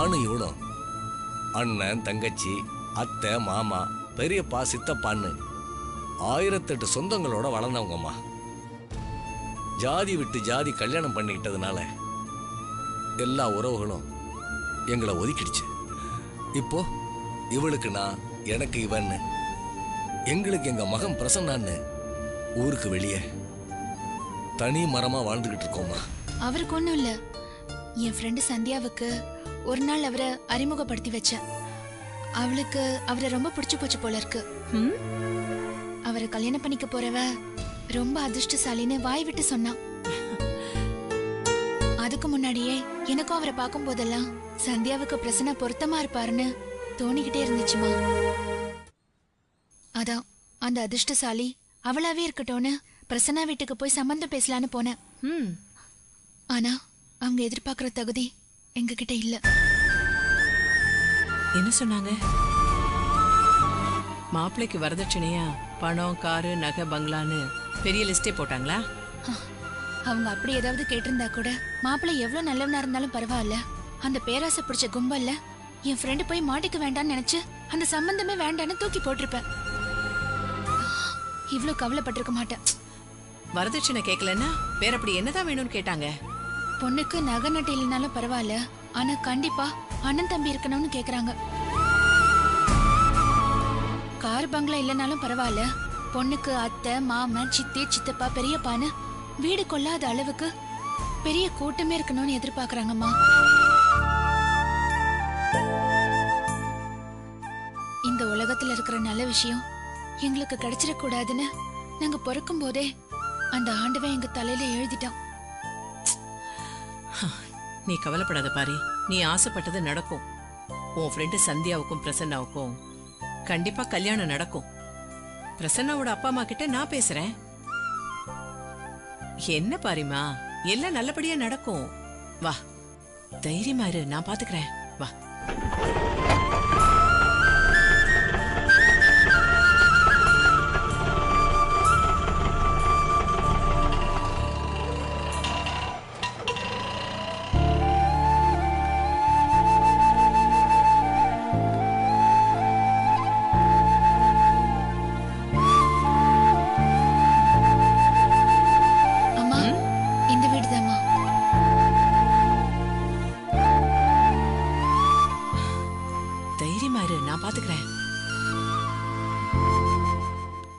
நானும் இவனும் அண்ணன் தங்கச்சி அத்தை மாமா பெரியப்பா சித்தப்பான்னு 1008 சொந்தங்களோட வளர்ந்தவங்கம்மா. ஜாதி விட்டு ஜாதி கல்யாணம் பண்ணிக்கிட்டதுனால எல்லா உறவுகளும் எங்களை ஒதுக்கிடுச்சு. இப்போ இவளுக்கு நான், எனக்கு இவன்னு, எங்களுக்கு எங்க மகன் பிரசன்னான்னு ஊருக்கு வெளியே தனி மரமா வாழ்ந்துகிட்டு இருக்கோம்மா. அவருக்கு ஒண்ணும் இல்ல. என் ஃப்ரெண்டு சந்தியாவுக்கு ஒரு நாள் அவரை அறிமுகப்படுத்தி வச்சேன். அவளுக்கு அவரை ரொம்ப பிடிச்சு போச்சு போல இருக்கு. அவரை கல்யாணம் பண்ணிக்க போறவ ரொம்ப அதிர்ஷ்டசாலின்னு வாய் விட்டு சொன்னான். அதுக்கு முன்னாடியே எனக்கும் அவரை பார்க்கும் போதெல்லாம் சந்தியாவுக்கு பிரசன்னா பொருத்தமா இருப்பாருன்னு தோணிக்கிட்டே இருந்துச்சுமா. அதான் அந்த அதிர்ஷ்டசாலி அவளாவே இருக்கட்டும்னு பிரசன்னா வீட்டுக்கு போய் சம்பந்தம் பேசலான்னு போனேன். ஆனா அவங்க எதிர்பார்க்கிற தகுதி எங்க கிட்ட இல்ல. என்ன சொன்னாங்க? மாப்பிள்ளைக்கு வரதட்சணையா பணம், காரு, நகை, பங்களான்னு பெரிய லிஸ்டே போட்டாங்களா? அவங்க அப்படி ஏதாவது கேட்டிருந்தா கூட மாப்பிள்ளை எவ்வளவு நல்லவனா இருந்தாலும் பரவாயில்ல, அந்த பேராசை பிடிச்ச கும்பல்ல என் ஃப்ரெண்டு போய் மாட்டிக்க வேண்டாம்னு நினைச்சு அந்த சம்பந்தமே வேண்டான்னு தூக்கி போட்டிருப்பேன். இவ்வளவு கவலைப்பட்டிருக்க மாட்டேன். வரதட்சணை கேட்கலன்னா வேற அப்படி என்னதான் வேணும்னு கேட்டாங்க? பொண்ணுக்கு நகை நட்டு இல்லைனாலும் பரவாயில்ல, ஆனா கண்டிப்பா அண்ணன் தம்பி இருக்கணும்னு கேக்குறாங்க. கார் பங்களா இல்லைனாலும் பரவாயில்ல, பொண்ணுக்கு அத்தை மாமன் சித்தி சித்தப்பா பெரியப்பான்னு வீடு கொள்ளாத அளவுக்கு பெரிய கூட்டமே இருக்கணும்னு எதிர்பார்க்கறாங்கம்மா. இந்த உலகத்துல இருக்கிற நல்ல விஷயம் எங்களுக்கு கிடைச்சிடக்கூடாதுன்னு நாங்க பிறக்கும் போதே அந்த ஆண்டவன் எங்க தலையில எழுதிட்டான். நீ கவலைப்படாத பாரி, நீ ஆசைப்பட்டது நடக்கும். உன் ஃப்ரெண்டு சந்தியாவுக்கும் பிரசன்னாவுக்கும் கண்டிப்பா கல்யாணம் நடக்கும். பிரசன்னாவோட அப்பா அம்மா கிட்ட நான் பேசுறேன். என்ன பாரிமா, எல்லாம் நல்லபடியா நடக்கும். வா, தைரியமா இரு, நான் பாத்துக்கிறேன். வா.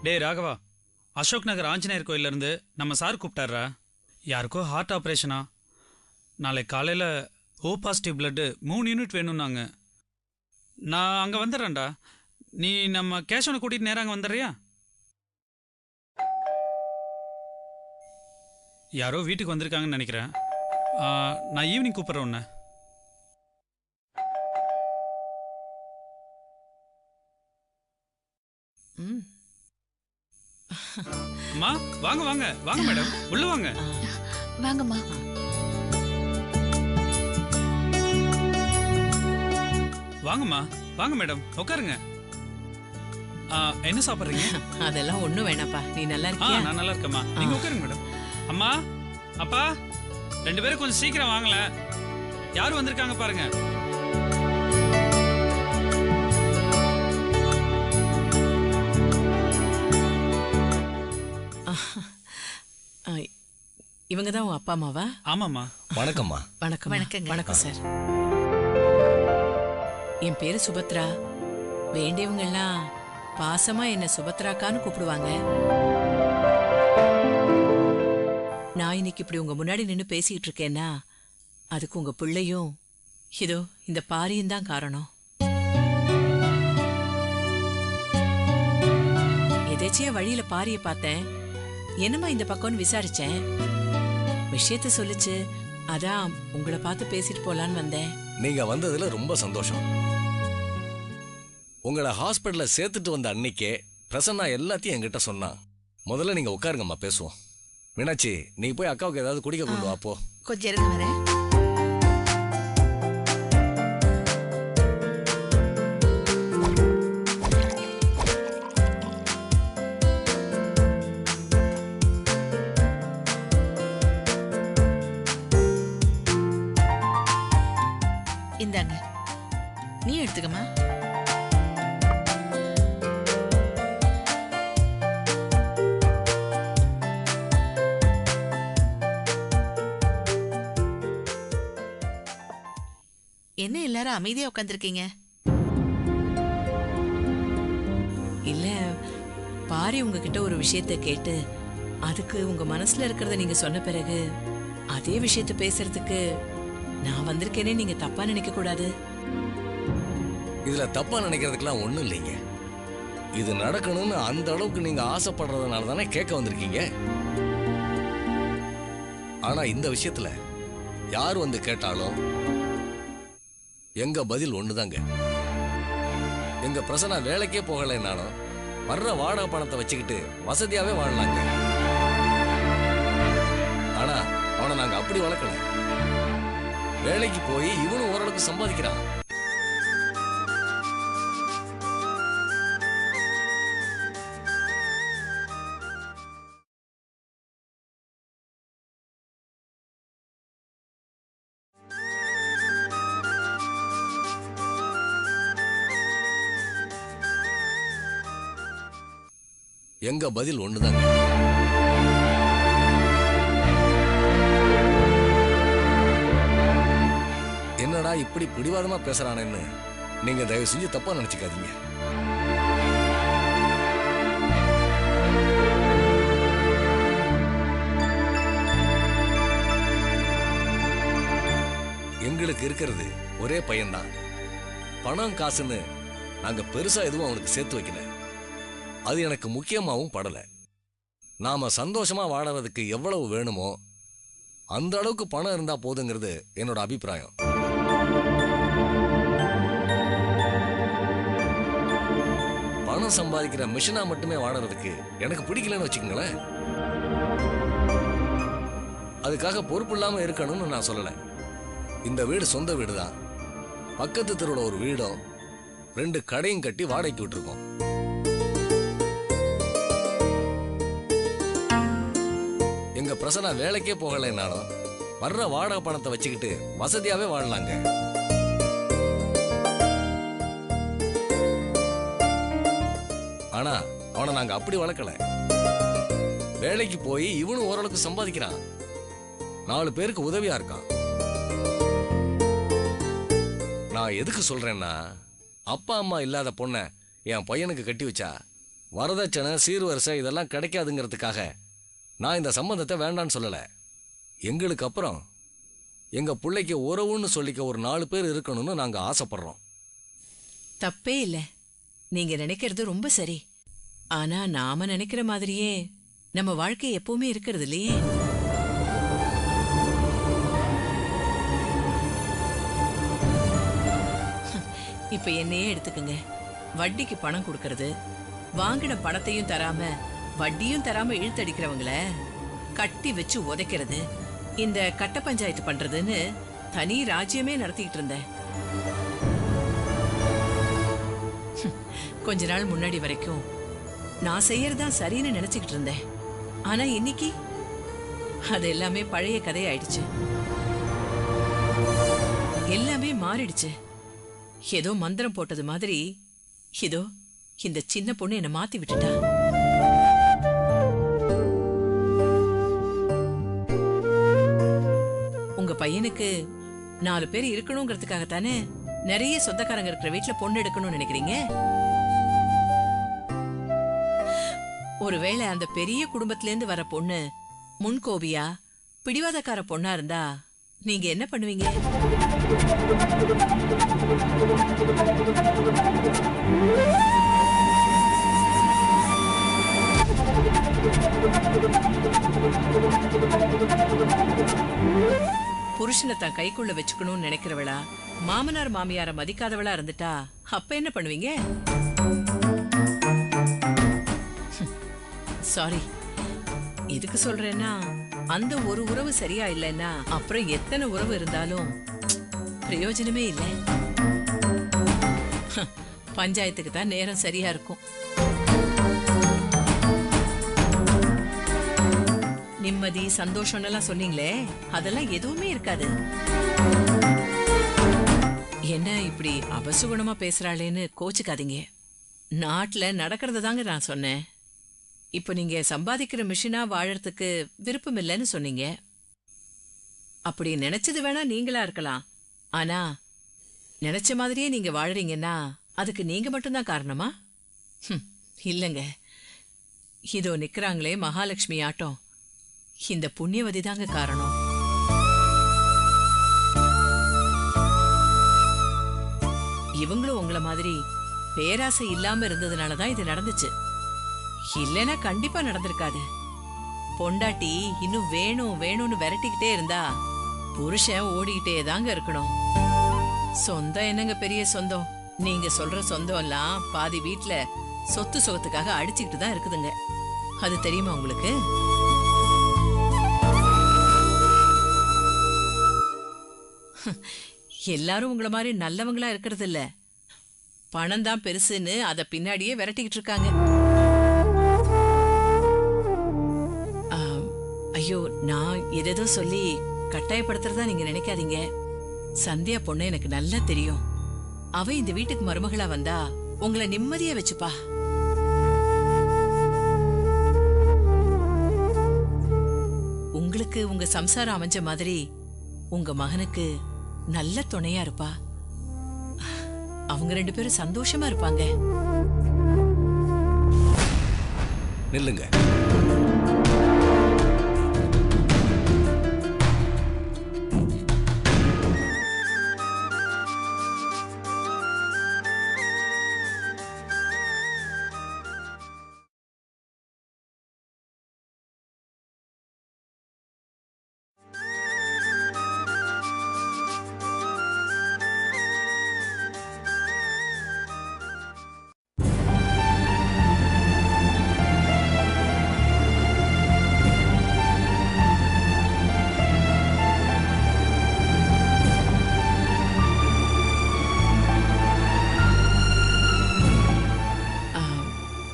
டே ராகவா, அசோக் நகர் ஆஞ்சநேயர் கோயிலிருந்து நம்ம சார் கூப்பிட்டாரா. யாருக்கோ ஹார்ட் ஆப்ரேஷனா. நாளைக்கு காலையில் ஓ பாசிட்டிவ் பிளட்டு 3 யூனிட் வேணும்னாங்க. நான் அங்கே வந்துடுறேன்டா. நீ நம்ம கேஷவனை கூட்டிகிட்டு நேராக அங்கே வந்துடுறியா? யாரோ வீட்டுக்கு வந்திருக்காங்கன்னு நினைக்கிறேன். நான் ஈவினிங் கூப்பிட்றேன் உன்னை. அம்மா வாங்க வாங்க வாங்க மேடம், உள்ள வாங்க. வாங்கம்மா. வாங்கம்மா வாங்க மேடம், உட்காருங்க. என்ன சாப்பிட்றீங்க? அதெல்லாம் ஒன்றும் வேணாப்பா, நீ நல்லா இருக்கியா? நான் நல்லா இருக்கேம்மா, நீங்க உட்காருங்க மேடம். அம்மா அப்பா 2 பேரும் கொஞ்சம் சீக்கிரம் வாங்கல, யாரும் வந்திருக்காங்க பாருங்க. இவங்க தான் உன் அப்பா அம்மாவா? ஆமாம்மா. வணக்கம்மா. வணக்கம். வணக்கம் சார். என் பேரு சுபத்ரா. வேண்டியவங்க எல்லாம் பாசமா என்ன சுபத்ராக்கான்னு கூப்பிடுவாங்க. நான் இன்னைக்கு இப்படி உங்க முன்னாடி நின்று பேசிட்டு இருக்கேன்னா அதுக்கு உங்க பிள்ளையும் இதோ இந்த பாரியும் தான் காரணம். எதேச்சியா வழியில பாரிய பார்த்தேன். என்னம்மா இந்த பக்கம்னு விசாரிச்சேன். விஷயத்த சொல்லுச்சு. அதான் உங்களை பார்த்து பேசிட்டு போலான்னு வந்தேன். நீங்க வந்ததுல ரொம்ப சந்தோஷம். உங்களை ஹாஸ்பிட்டல்ல சேர்த்துட்டு வந்த அன்னைக்கே பிரசன்னா எல்லாத்தையும் என்கிட்ட சொன்னான். முதல்ல நீங்க உட்காருங்கம்மா, பேசுவோம். மீனாட்சி, நீ போய் அக்காவுக்கு ஏதாவது குடிக்க கொண்டு வாப்போ. கொஞ்சம் இருங்க வரேன். இந்தாங்க. நீ எடுத்துக்கமா. என்ன எல்லாரும் அமைதியா உட்காந்துருக்கீங்க? இல்ல பாரி உங்ககிட்ட ஒரு விஷயத்த கேட்டு அதுக்கு உங்க மனசுல இருக்கிறத நீங்க சொன்ன பிறகு அதே விஷயத்த பேசுறதுக்கு நான் வந்திருக்கேனே நீங்க தப்பா நினைக்க கூடாது. இதுல தப்பா நினைக்கிறதுக்கெல்லாம் ஒண்ணும் இல்லைங்க. இது நடக்கணும்னு அந்த அளவுக்கு நீங்க ஆசைப்படுறதுனால தானே கேட்க வந்திருக்கீங்க. ஆனா இந்த விஷயத்துல யார் வந்து கேட்டாலும் எங்க பதில் ஒண்ணுதாங்க. எங்க பிரசன்னா வேலைக்கே போகலைன்னாலும் வர்ற வாடகை பணத்தை வச்சுக்கிட்டு வசதியாவே வாழலாங்க. ஆனா அவனை நாங்க அப்படி வளர்க்கல. வேலைக்கு போய் இவனும் ஓரளவுக்கு சம்பாதிக்கிறான். எங்க பதில் ஒண்ணுதாங்க. என்னடா இப்படி பிடிவாதமா பேசுறானேன்னு நீங்க தயவு செஞ்சு தப்பா நினைச்சுக்காதீங்க. எங்களுக்கு இருக்கிறது ஒரே பையன்தான். பணம் காசுன்னு நாங்க பெருசா எதுவும் அவனுக்கு சேர்த்து வைக்கல. அது எனக்கு முக்கியமாகவும் படல. நாம சந்தோஷமா வாழறதுக்கு எவ்வளவு வேணுமோ அந்த அளவுக்கு பணம் இருந்தா போதுங்கிறது என்னோட அபிப்பிராயம். பணம் சம்பாதிக்கிற மிஷினா மட்டுமே வாழறதுக்கு எனக்கு பிடிக்கலன்னு வச்சுக்கோங்களேன். அதுக்காக பொறுப்பு இல்லாம இருக்கணும்னு நான் சொல்லல. இந்த வீடு சொந்த வீடு தான். பக்கத்து தெருவுல ஒரு வீடும் 2 கடையும் கட்டி வாடகைக்கு விட்டுருக்கோம். எங்க பிரசன்னா வேலைக்கே போகலைன்னாலும் வர்ற வாடகை பணத்தை வச்சுக்கிட்டு வசதியாவே வாழலாங்க. ஆனா அவனை நாங்க அப்படி வளர்க்கல. வேலைக்கு போய் இவனும் ஓரளவுக்கு சம்பாதிக்கிறான். 4 பேருக்கு உதவியா இருக்கான். நான் எதுக்கு சொல்றேன்னா, அப்பா அம்மா இல்லாத பொண்ணை என் பையனுக்கு கட்டி வச்சா வரதட்சணை சீர்வரிசை இதெல்லாம் கிடைக்காதுங்கிறதுக்காக நான் இந்த சம்பந்தத்தை வேண்டான்னு சொல்லல. எங்களுக்கு அப்புறம் எங்க பிள்ளைக்கு உறவுன்னு சொல்லிக்க ஒரு 4 பேர் இருக்கணும்னு நாங்க ஆசைப்படுறோம். தப்பே இல்ல, நீங்க நினைக்கிறது ரொம்ப சரி. ஆனா நாம நினைக்கிற மாதிரியே நம்ம வாழ்க்கை எப்பவுமே இருக்கிறது இல்லையே. இப்ப என்னையே எடுத்துக்கங்க. வட்டிக்கு பணம் கொடுக்கறது, வாங்கின பணத்தையும் தராம வட்டியும் தராம இழுத்தடிக்கிறவங்கள கட்டி வச்சு உதைக்கிறது, இந்த கட்ட பஞ்சாயத்து பண்றதுன்னு தனி ராஜ்யமே நடத்திக்கிட்டு இருந்தேன். கொஞ்ச நாள் முன்னாடி வரைக்கும் நான் செய்யறதுதான் சரின்னு நினைச்சுக்கிட்டு இருந்தேன். ஆனா இன்னைக்கு அது எல்லாமே பழைய கதையாயிடுச்சு. எல்லாமே மாறிடுச்சு. ஏதோ மந்திரம் போட்டது மாதிரி இதோ இந்த சின்ன பொண்ணு என்ன மாத்தி விட்டுட்டா. உங்க பையனுக்கு 4 பேர் இருக்கணுங்கிறதுக்காகத்தானே நிறைய சொந்தக்காரங்க இருக்கிற வீட்டுல பொண்ணு எடுக்கணும்னு நினைக்கிறீங்க. ஒருவேளை அந்த பெரிய குடும்பத்துல இருந்து வர பொண்ணு முன்கோபியா பிடிவாதக்கார பொண்ணா இருந்தா நீங்க என்ன பண்ணுவீங்க? புருஷனை தான் கைக்குள்ள வச்சுக்கணும்னு நினைக்கிறவளா, மாமனார் மாமியார மதிக்காதவளா இருந்துட்டா அப்ப என்ன பண்ணுவீங்க? சாரி, எதுக்கு சொல்றேன்னா, அந்த ஒரு உறவு சரியா இல்லைன்னா அப்புறம் எத்தனை உறவு இருந்தாலும் பிரயோஜனமே இல்லை. பஞ்சாயத்துக்கு தான் நேரம் சரியா இருக்கும். நிம்மதி சந்தோஷம் எல்லாம் சொன்னீங்களே, அதெல்லாம் எதுவுமே இருக்காது. என்ன இப்படி அபசுகுணமா பேசுறாளேன்னு கோச்சுக்காதீங்க. நாட்டுல நடக்கிறத தாங்க நான் சொன்னேன். இப்ப நீங்க சம்பாதிக்கிற மிஷினா வாழறதுக்கு விருப்பம் இல்லைன்னு சொன்னீங்க. அப்படி நினைச்சது வேணா நீங்களா இருக்கலாம். ஆனா நினைச்ச மாதிரியே நீங்க வாழறீங்கன்னா அதுக்கு நீங்க மட்டும்தான் காரணமா? இல்லங்க, இதோ நிக்கிறாங்களே மகாலட்சுமி ஆட்டம், இந்த புண்ணியவதி தாங்க காரணம். இவங்களும் உங்கள மாதிரி பேராசை இல்லாம இருந்ததுனாலதான் இது நடந்துச்சு. இல்லைன்னா கண்டிப்பா நடந்திருக்காது. பொண்டாட்டி இன்னும் வேணும் வேணும்னு விரட்டிக்கிட்டே இருந்தா புருஷன் ஓடிக்கிட்டே தாங்க இருக்கணும். சொந்தம் என்னங்க பெரிய சொந்தம்? நீங்க சொல்ற சொந்தம் எல்லாம் பாதி வீட்டுல சொத்து சுகத்துக்காக அடிச்சுக்கிட்டு தான் இருக்குதுங்க. அது தெரியுமா உங்களுக்கு? எல்லாரும் உங்கள மாதிரி நல்லவங்களா இருக்கிறது இல்ல. பணம் தான் பெருசுன்னு அத பின்னாடியே விரட்டிக்கிட்டு இருக்காங்க. ஐயோ, நான் எதேதோ சொல்லி கட்டாயப்படுத்துறதா நீங்க நினைக்காதீங்க. சந்தியா பொண்ணு எனக்கு நல்லா தெரியும். அவ இந்த வீட்டுக்கு மருமகளா வந்தா உங்களை நிம்மதியா வச்சுப்பா. உங்களுக்கு உங்க சம்சாரம் அமைஞ்ச மாதிரி உங்க மகனுக்கு நல்ல துணையா இருப்பா. அவங்க 2 பேரும் சந்தோஷமா இருப்பாங்க. நில்லுங்க.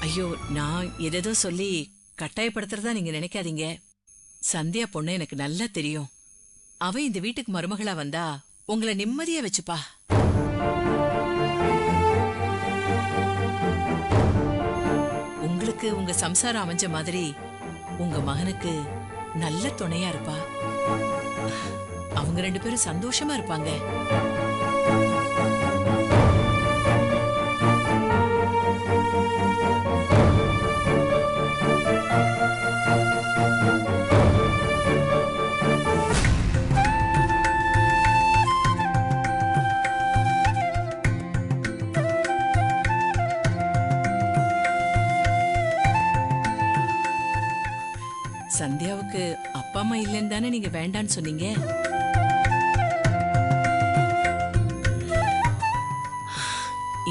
ஐயோ, நான் எதேதோ சொல்லி கட்டாயப்படுத்துறதா நீங்க நினைக்காதீங்க. சந்தியா பொண்ணு எனக்கு நல்லா தெரியும். அவ இந்த வீட்டுக்கு மருமகளா வந்தா உங்களை நிம்மதியா வச்சுப்பா. உங்களுக்கு உங்க சம்சாரம் அமைஞ்ச மாதிரி உங்க மகனுக்கு நல்ல துணையா இருப்பா. அவங்க 2 பேரும் சந்தோஷமா இருப்பாங்க. சந்தியாவுக்கு அப்பா அம்மா இல்லைன்னு தானே நீங்க வேண்டான்னு சொன்னீங்க?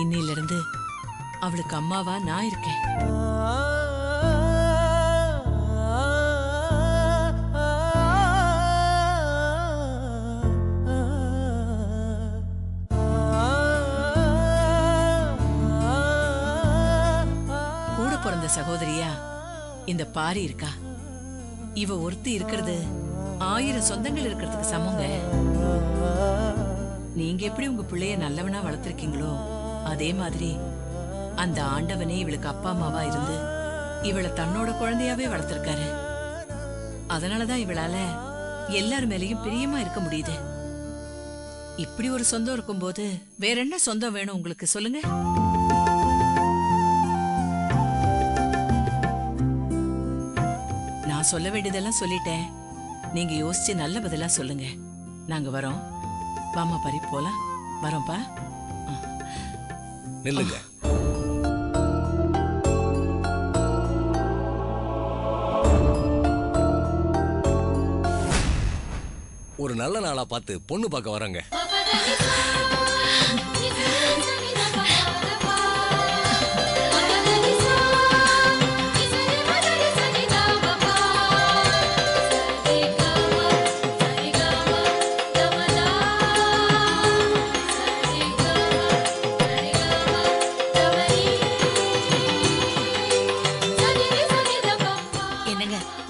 இன்னையில இருந்து அவளுக்கு அம்மாவா நான் இருக்கேன். கூட பிறந்த சகோதரியா இந்த பாரி இருக்கா. இவ ஒருத்தி இருக்கிறது 1000 சொந்தங்கள் இருக்கிறதுக்கு சமங்க. நீங்க எப்படி உங்க பிள்ளைய நல்லவனா வளர்த்திருக்கீங்களோ அதே மாதிரி அந்த ஆண்டவனே இவளுக்கு அப்பா அம்மாவா இருந்து இவளை தன்னோட குழந்தையாவே வளர்த்திருக்காரு. அதனாலதான் இவளால எல்லார் மேலயும் பிரியமா இருக்க முடியுது. இப்படி ஒரு சொந்தம் இருக்கும்போது வேற என்ன சொந்தம் வேணும் உங்களுக்கு, சொல்லுங்க? நான் சொல்ல வேண்டியதெல்லாம் சொல்லிட்டேன். நீங்க யோசிச்சு நல்ல பதிலா சொல்லுங்க. நாங்க வரோம். வாமா பரி, போலாம். வரோம்ப்பா. நில்லுங்க. ஒரு நல்ல நாளா பார்த்து பொண்ணு பார்க்க வராங்க.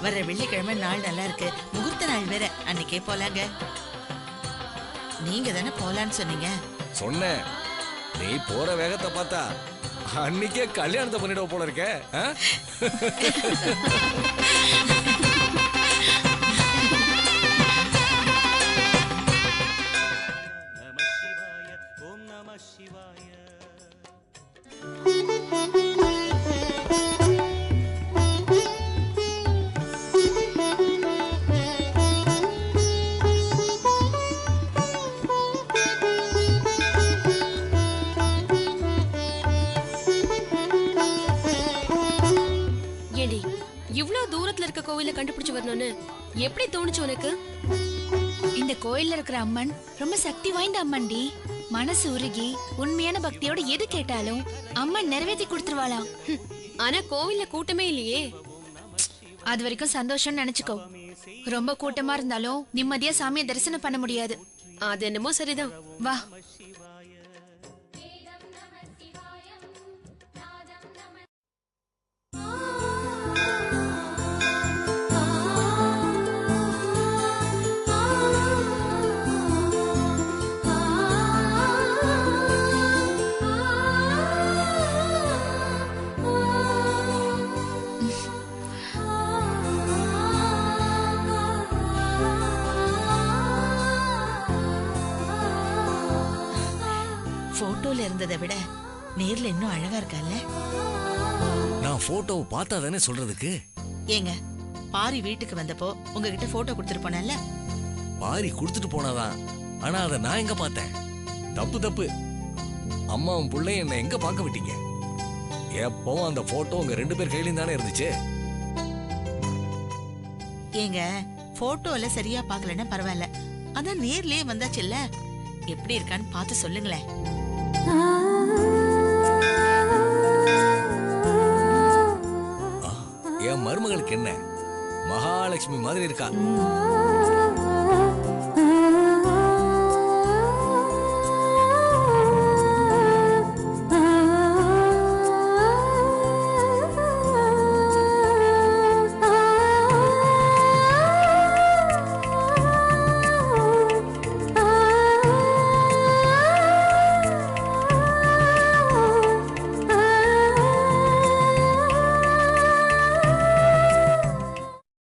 வர வெள்ளிக்கிழமை நாள் நல்லா இருக்கு, முகூர்த்த நாள் வேற. அன்னைக்கே போலாங்க. நீங்க தானே போலான்னு சொன்னீங்க. சொன்னேன், நீ போற வேகத்தை பார்த்தா அன்னைக்கே கல்யாணத்தை பண்ணிடுவ போல இருக்க. ஏடி இவ்ளோ தூரத்துல இருக்க கோவில கண்டுபிடிச்சு வரணும்னு எப்படி தோணுச்சு உனக்கு? இந்த கோயில்ல இருக்கிற அம்மன் ரொம்ப சக்தி வாய்ந்த அம்மன்டி. மனசு உருகி உண்மையான பக்தியோட எது கேட்டாலும் அம்மன் நிறைவேற்றி கொடுத்துருவாளாம். ஆனா கோவில்ல கூட்டமே இல்லையே. அது வரைக்கும் சந்தோஷம்னு நினைச்சுக்கோ. ரொம்ப கூட்டமா இருந்தாலும் நிம்மதியா சாமியை தரிசனம் பண்ண முடியாது. அது என்னமோ சரிதான். வா. போட்டோல இருந்ததை விட நேர்ல இன்னும் அழகா இருக்கல்ல? நான் போட்டோவை பார்த்தா தானே சொல்றதுக்கு. ஏங்க, பாரி வீட்டுக்கு வந்தப்போ உங்ககிட்ட போட்டோ கொடுத்துட்டு போனேன்ல? பாரி கொடுத்துட்டு போனாதான். ஆனா அதை நான் எங்க பார்த்தேன்? தப்பு. அம்மாவும் பிள்ளை என்ன எங்க பார்க்க விட்டீங்க? எப்பவும் அந்த போட்டோ உங்க 2 பேர் கையிலும் தானே இருந்துச்சு. ஏங்க, போட்டோல சரியா பார்க்கலன்னா பரவாயில்ல, அதான் நேர்லயே வந்தாச்சுல்ல, எப்படி இருக்கான்னு பார்த்து சொல்லுங்களேன். என் மருமகளுக்கு என்ன மகாலட்சுமி மாதிரி இருக்கா.